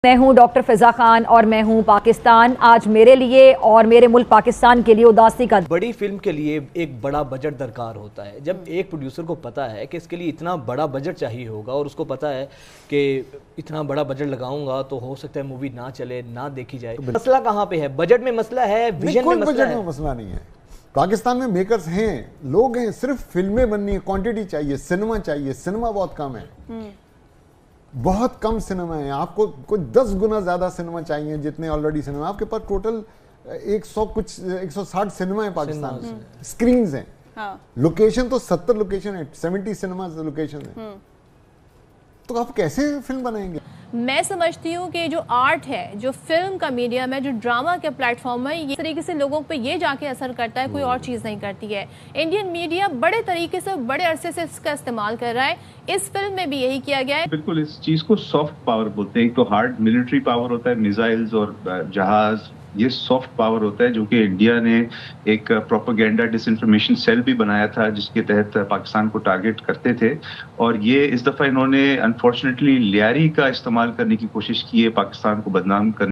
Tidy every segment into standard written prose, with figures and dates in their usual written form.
मैं हूं डॉक्टर फिजा खान और मैं हूं पाकिस्तान। आज मेरे लिए और मेरे मुल्क पाकिस्तान के लिए उदासी का बड़ी फिल्म के लिए एक बड़ा बजट दरकार होता है। जब एक प्रोड्यूसर को पता है कि इसके लिए इतना बड़ा बजट चाहिए होगा और उसको पता है कि इतना बड़ा बजट लगाऊंगा तो हो सकता है मूवी ना चले, ना देखी जाए, तो मसला कहाँ पे है? बजट में मसला है, विजन में मसला है? मसला नहीं है। पाकिस्तान में मेकर्स हैं, लोग हैं, सिर्फ फिल्में बननी है, क्वांटिटी चाहिए, सिनेमा चाहिए। सिनेमा बहुत कम है, बहुत कम सिनेमा है। आपको कुछ 10 गुना ज्यादा सिनेमा चाहिए जितने ऑलरेडी सिनेमा। आपके पास टोटल 160 सिनेमा है पाकिस्तान में, स्क्रीन्स हैं। हाँ। लोकेशन तो 70 लोकेशन है, 70 सिनेमा लोकेशन है। तो आप कैसे फिल्म बनाएंगे? मैं समझती हूँ कि जो आर्ट है, जो फिल्म का मीडियम है, जो ड्रामा का प्लेटफॉर्म है, ये तरीके से लोगों पे ये जाके असर करता है, कोई और चीज़ नहीं करती है। इंडियन मीडिया बड़े तरीके से, बड़े अरसे से इसका इस्तेमाल कर रहा है। इस फिल्म में भी यही किया गया है। बिल्कुल, इस चीज को सॉफ्ट पावर बोलते हैं। एक तो हार्ड मिलिट्री पावर होता है, मिसाइल्स और जहाज, ये सॉफ्ट पावर होता है, जो कि इंडिया ने एक प्रोपेगेंडा डिसइंफॉर्मेशन सेल भी बनाया था जिसके तहत पाकिस्तान को टारगेट करते थे। और ये इस दफा इन्होंने अनफॉर्चुनेटली लियारी का इस्तेमाल करने की कोशिश की है पाकिस्तान को बदनाम करने।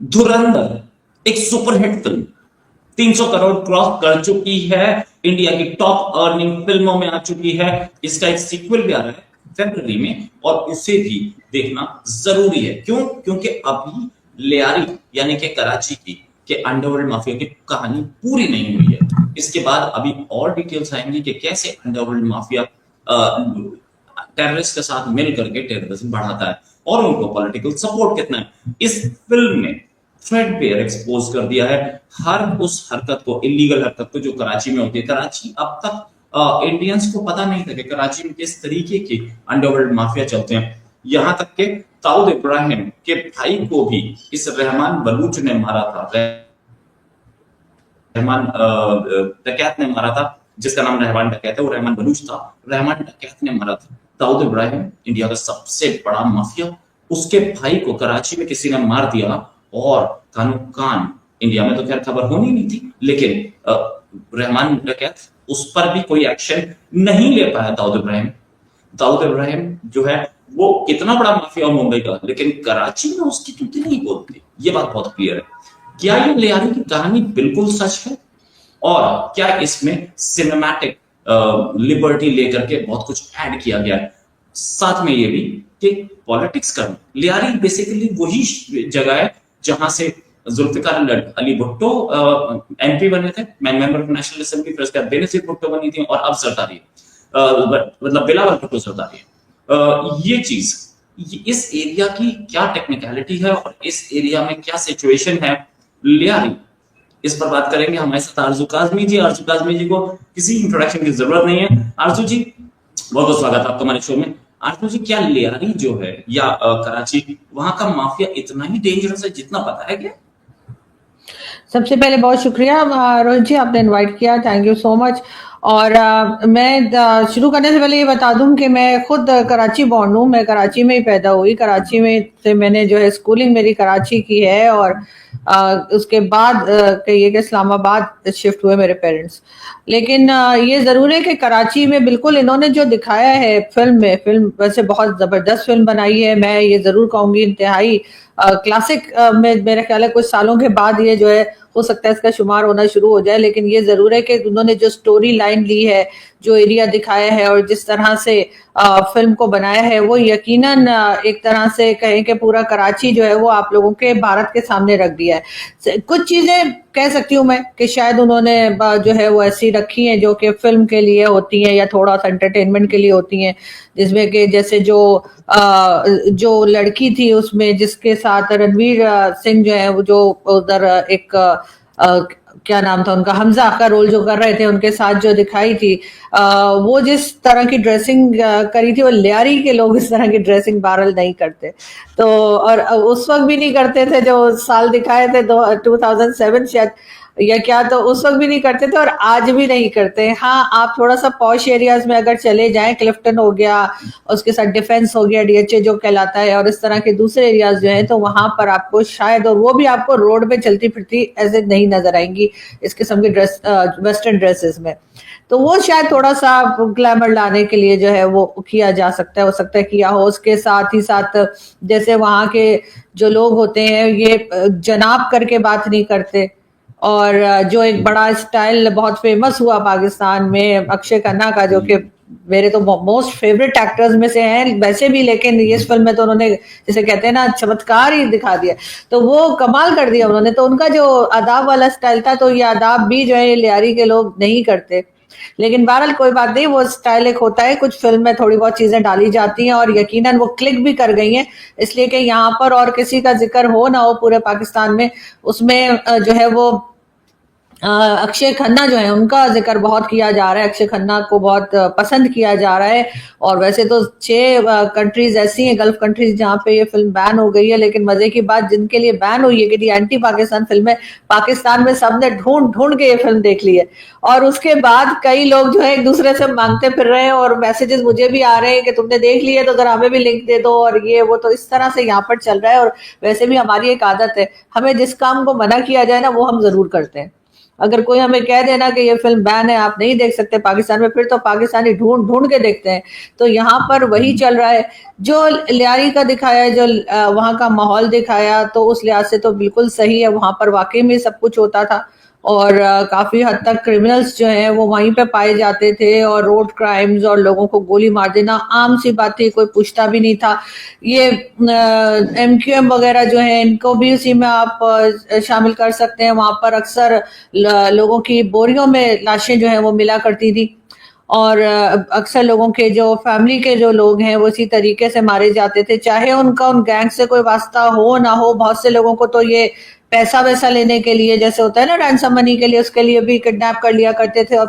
धुरंधर एक सुपरहिट फिल्म 300 करोड़ क्रॉस कर चुकी है, इंडिया की टॉप अर्निंग फिल्मों में आ चुकी है। इसका एक सीक्वल भी आ रहा है फरवरी में और उसे भी देखना जरूरी है। क्यों? क्योंकि अभी लियारी यानी कि कराची के अंडरवर्ल्ड माफिया की कहानी पूरी नहीं हुई है। इसके बाद अभी और डिटेल्स आएंगी कि कैसे अंडरवर्ल्ड माफिया टेररिस्ट के साथ मिल करके टेररिज्म बढ़ाता है और उनको पॉलिटिकल सपोर्ट कितना है। इस फिल्म में थ्रेडबेयर एक्सपोज कर दिया है हर उस हरकत को, इलीगल हरकत को जो कराची में होती है। कराची अब तक इंडियंस को पता नहीं था कि कराची में किस तरीके के अंडरवर्ल्ड माफिया चलते हैं। यहां तक के दाऊद इब्राहिम के भाई को भी इस रहमान बलूच ने मारा था, रहमान डकैत ने मारा था, जिसका नाम रहमान डकैत है, वो रहमान बलूच था। रहमान डकैत ने मारा था दाऊद इब्राहिम, इंडिया का सबसे बड़ा माफिया। उसके भाई को कराची में किसी ने मार दिया और कान इंडिया में तो खैर खबर होनी नहीं थी, लेकिन रहमान डकैत, उस पर भी कोई एक्शन नहीं ले पाया दाऊद इब्राहिम जो है वो कितना बड़ा माफिया मुंबई का, लेकिन कराची में उसकी तूती नहीं बोलती। ये बात बहुत क्लियर है। क्या ये लियारी की कहानी बिल्कुल सच है और क्या इसमें सिनेमैटिक लिबर्टी लेकर के बहुत कुछ ऐड किया गया है? साथ में ये भी कि पॉलिटिक्स करना, लियारी बेसिकली वही जगह है जहां से जुल्फिकार अली भुट्टो एमपी बने थे, मेंबर ऑफ नेशनल असेंबली, फिर उसके बाद बेनजीर भुट्टो बनी थी और अब सरदारी मतलब बिलावल भुट्टो सरदारी है। ये चीज, इस एरिया की क्या टेक्निकलिटी है और इस एरिया में क्या सिचुएशन है लियारी, इस पर बात करेंगे। हमारे साथ आरजू काज़मी जी। आरजू काज़मी जी को किसी इंट्रोडक्शन की जरूरत नहीं है। आरजू जी, बहुत बहुत स्वागत है आपका हमारे शो में। आरजू जी, क्या लियारी जो है या कराची, वहां का माफिया इतना ही डेंजरस है जितना पता है क्या? सबसे पहले बहुत शुक्रिया रोहित जी, आपने इनवाइट किया, थैंक यू सो मच। और मैं शुरू करने से पहले ये बता दूं कि मैं खुद कराची बॉर्न हूँ, मैं कराची में ही पैदा हुई, कराची में से मैंने जो है स्कूलिंग मेरी कराची की है और उसके बाद कहिए कि इस्लामाबाद शिफ्ट हुए मेरे पेरेंट्स। लेकिन ये ज़रूर है कि कराची में बिल्कुल इन्होंने जो दिखाया है फिल्म वैसे बहुत ज़बरदस्त फिल्म बनाई है। मैं ये ज़रूर कहूँगी इंतहाई क्लासिक में मेरे ख्याल है कुछ सालों के बाद ये जो है हो सकता है इसका शुमार होना शुरू हो जाए। लेकिन ये ज़रूर है कि उन्होंने जो स्टोरी लाइन ली है, जो एरिया दिखाया है और जिस तरह से फिल्म को बनाया है, वो यकीनन एक तरह से कहें कि पूरा कराची जो है वो आप लोगों के भारत के सामने रख दिया है। कुछ चीज़ें कह सकती हूँ मैं कि शायद उन्होंने जो है वो ऐसी रखी हैं जो कि फिल्म के लिए होती हैं या थोड़ा सा एंटरटेनमेंट के लिए होती हैं, जिसमें कि जैसे जो लड़की थी उसमें जिसके साथ रणवीर सिंह जो है वो जो उधर एक क्या नाम था उनका, हमजा का रोल जो कर रहे थे, उनके साथ जो दिखाई थी, वो जिस तरह की ड्रेसिंग करी थी, वो लियारी के लोग इस तरह की ड्रेसिंग बहरहाल नहीं करते। तो और उस वक्त भी नहीं करते थे, जो साल दिखाए थे 2007 शायद या क्या, तो उस वक्त भी नहीं करते थे और आज भी नहीं करते। हाँ, आप थोड़ा सा पॉश एरियाज में अगर चले जाएं, क्लिफ्टन हो गया, उसके साथ डिफेंस हो गया, डीएचए जो कहलाता है, और इस तरह के दूसरे एरियाज जो हैं, तो वहां पर आपको शायद, और वो भी आपको रोड पे चलती फिरती ऐसे नहीं नजर आएंगी इस किस्म की ड्रेस, वेस्टर्न ड्रेसेस में। तो वो शायद थोड़ा सा ग्लैमर लाने के लिए जो है वो किया जा सकता है, हो सकता है किया हो। उसके साथ ही साथ जैसे वहां के जो लोग होते हैं, ये जनाब करके बात नहीं करते, और जो एक बड़ा स्टाइल बहुत फेमस हुआ पाकिस्तान में अक्षय खन्ना का, जो कि मेरे तो मोस्ट फेवरेट एक्टर्स में से हैं वैसे भी, लेकिन इस फिल्म में तो उन्होंने, जैसे कहते हैं ना, चमत्कार ही दिखा दिया, तो वो कमाल कर दिया उन्होंने। तो उनका जो आदाब वाला स्टाइल था, तो ये आदाब भी जो है लियारी के लोग नहीं करते। लेकिन बहरहाल कोई बात नहीं, वो स्टाइल एक होता है, कुछ फिल्म में थोड़ी बहुत चीजें डाली जाती हैं और यकीनन वो क्लिक भी कर गई हैं, इसलिए कि यहाँ पर और किसी का जिक्र हो ना हो पूरे पाकिस्तान में, उसमें जो है वो अक्षय खन्ना जो है उनका जिक्र बहुत किया जा रहा है। अक्षय खन्ना को बहुत पसंद किया जा रहा है। और वैसे तो 6 कंट्रीज ऐसी हैं, गल्फ कंट्रीज, जहाँ पे ये फिल्म बैन हो गई है, लेकिन मजे की बात, जिनके लिए बैन हुई है कि एंटी पाकिस्तान फिल्म है, पाकिस्तान में सबने ढूंढ ढूंढ के ये फिल्म देख ली है। और उसके बाद कई लोग जो है एक दूसरे से मांगते फिर रहे हैं, और मैसेजेस मुझे भी आ रहे हैं कि तुमने देख लिया तो जरा हमें भी लिंक दे दो, और ये वो, तो इस तरह से यहाँ पर चल रहा है। और वैसे भी हमारी एक आदत है, हमें जिस काम को मना किया जाए ना, वो हम जरूर करते हैं। अगर कोई हमें कह देना कि ये फिल्म बैन है, आप नहीं देख सकते पाकिस्तान में, फिर तो पाकिस्तानी ढूंढ ढूंढ के देखते हैं। तो यहाँ पर वही चल रहा है, जो लियारी का दिखाया, जो वहाँ का माहौल दिखाया, तो उस लिहाज से तो बिल्कुल सही है। वहाँ पर वाकई में सब कुछ होता था, और काफी हद तक क्रिमिनल्स जो हैं वो वहीं पे पाए जाते थे, और रोड क्राइम्स और लोगों को गोली मार देना आम सी बात थी, कोई पूछता भी नहीं था। ये MQM वगैरह जो है, इनको भी उसी में आप शामिल कर सकते हैं। वहां पर अक्सर लोगों की बोरियों में लाशें जो है वो मिला करती थी, और अक्सर लोगों के जो फैमिली के जो लोग हैं वो इसी तरीके से मारे जाते थे, चाहे उनका उन गैंग से कोई वास्ता हो ना हो। बहुत से लोगों को तो ये पैसा वैसा लेने के लिए, जैसे होता है ना रैंसम मनी के लिए, उसके लिए भी किडनैप कर लिया करते थे। और